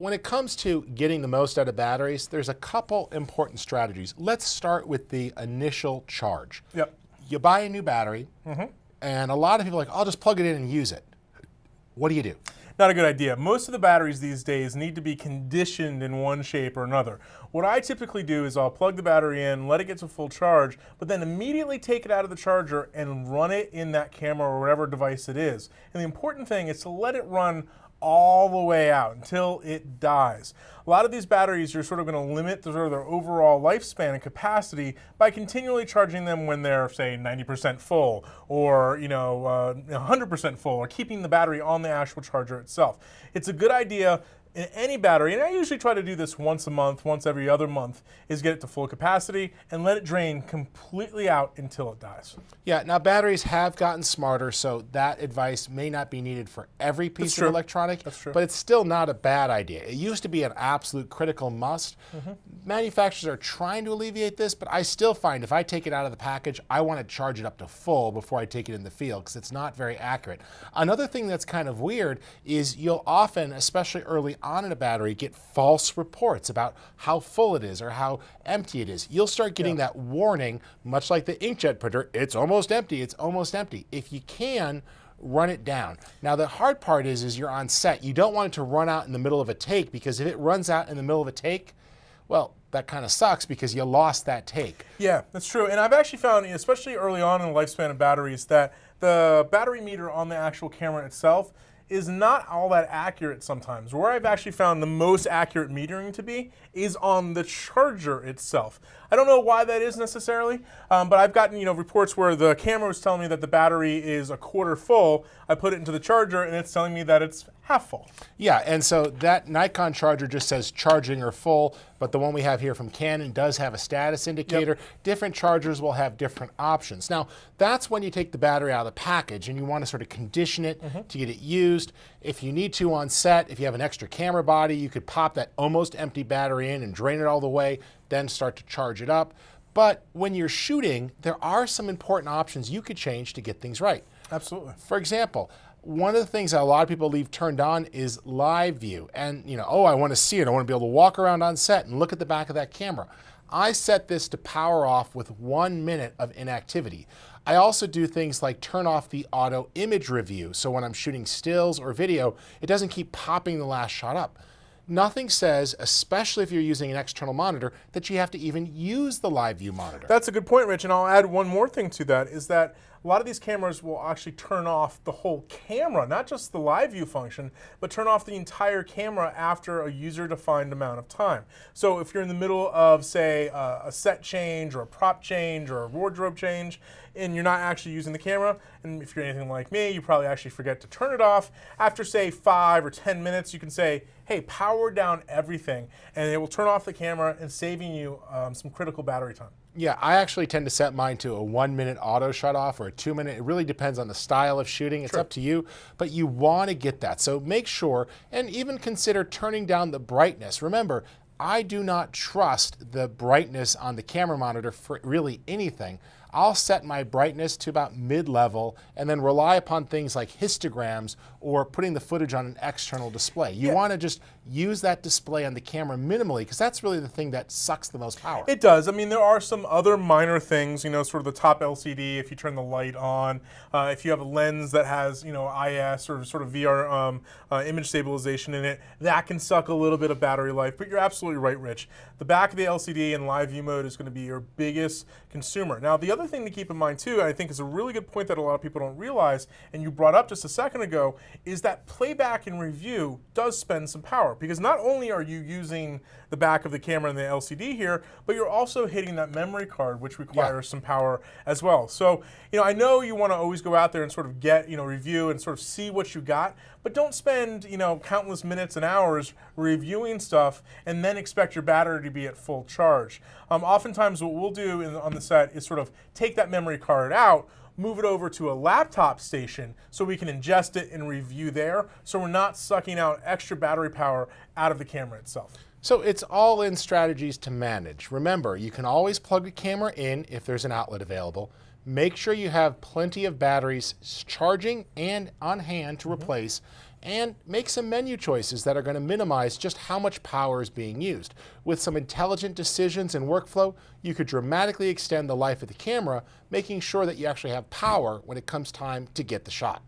when it comes to getting the most out of batteries, there's a couple important strategies. Let's start with the initial charge. Yep. You buy a new battery, and a lot of people are like, I'll just plug it in and use it. What do you do? Not a good idea. Most of the batteries these days need to be conditioned in one shape or another. What I typically do is I'll plug the battery in, let it get to full charge, but then immediately take it out of the charger and run it in that camera or whatever device it is. And the important thing is to let it run all the way out until it dies. A lot of these batteries, you're sort of going to limit their overall lifespan and capacity by continually charging them when they're, say, 90% full or 100% full, or keeping the battery on the actual charger itself. It's a good idea in any battery, and I usually try to do this once a month, once every other month, is get it to full capacity and let it drain completely out until it dies. Yeah, now batteries have gotten smarter, so that advice may not be needed for every piece of electronic, but it's still not a bad idea. It used to be an absolute critical must. Manufacturers are trying to alleviate this, but I still find if I take it out of the package, I want to charge it up to full before I take it in the field because it's not very accurate. Another thing that's kind of weird is you'll often, especially early on in a battery, get false reports about how full it is or how empty it is. You'll start getting that warning, much like the inkjet printer, it's almost empty, it's almost empty. If you can, run it down. Now the hard part is you're on set. You don't want it to run out in the middle of a take, because if it runs out in the middle of a take, well, that kind of sucks because you lost that take. Yeah, that's true. And I've actually found, especially early on in the lifespan of batteries, that the battery meter on the actual camera itself is not all that accurate sometimes. Where I've actually found the most accurate metering to be is on the charger itself. I don't know why that is necessarily, but I've gotten reports where the camera was telling me that the battery is a quarter full. I put it into the charger and it's telling me that it's half full. Yeah, and so that Nikon charger just says charging or full, but the one we have here from Canon does have a status indicator. Different chargers will have different options. Now, that's when you take the battery out of the package and you want to sort of condition it to get it used. If you need to on set, if you have an extra camera body, you could pop that almost empty battery in and drain it all the way, then start to charge it up. But when you're shooting, there are some important options you could change to get things right. Absolutely. For example, one of the things that a lot of people leave turned on is live view. And, oh, I want to see it. I want to be able to walk around on set and look at the back of that camera. I set this to power off with 1 minute of inactivity. I also do things like turn off the auto image review, so when I'm shooting stills or video, it doesn't keep popping the last shot up. Nothing says, especially if you're using an external monitor, that you have to even use the live view monitor. That's a good point, Rich, and I'll add one more thing to that, is that a lot of these cameras will actually turn off the whole camera, not just the live view function, but turn off the entire camera after a user-defined amount of time. So if you're in the middle of, say, a set change or a prop change or a wardrobe change, and you're not actually using the camera, and if you're anything like me, you probably actually forget to turn it off. After, say, 5 or 10 minutes, you can say, hey, power down everything, and it will turn off the camera and saving you some critical battery time. Yeah, I actually tend to set mine to a 1 minute auto shut off or a 2 minute. It really depends on the style of shooting. It's up to you, but you want to get that. So make sure and even consider turning down the brightness. Remember, I do not trust the brightness on the camera monitor for really anything. I'll set my brightness to about mid-level and then rely upon things like histograms or putting the footage on an external display. You want to just use that display on the camera minimally, because that's really the thing that sucks the most power. It does. I mean, there are some other minor things, sort of the top LCD, if you turn the light on, if you have a lens that has, IS or sort of VR image stabilization in it, that can suck a little bit of battery life. But you're absolutely right, Rich. The back of the LCD in live view mode is going to be your biggest consumer. Now, the other thing to keep in mind too, I think is a really good point that a lot of people don't realize, and you brought up just a second ago, is that playback and review does spend some power, because not only are you using the back of the camera and the LCD here, but you're also hitting that memory card, which requires some power as well. So, I know you want to always go out there and sort of get, review and sort of see what you got, but don't spend, countless minutes and hours reviewing stuff and then expect your battery to be at full charge. Oftentimes what we'll do on the set is sort of take that memory card out, move it over to a laptop station so we can ingest it and review there, so we're not sucking out extra battery power out of the camera itself. So it's all in strategies to manage. Remember, you can always plug the camera in if there's an outlet available. Make sure you have plenty of batteries charging and on hand to replace. and make some menu choices that are going to minimize just how much power is being used. With some intelligent decisions and workflow, you could dramatically extend the life of the camera, making sure that you actually have power when it comes time to get the shot.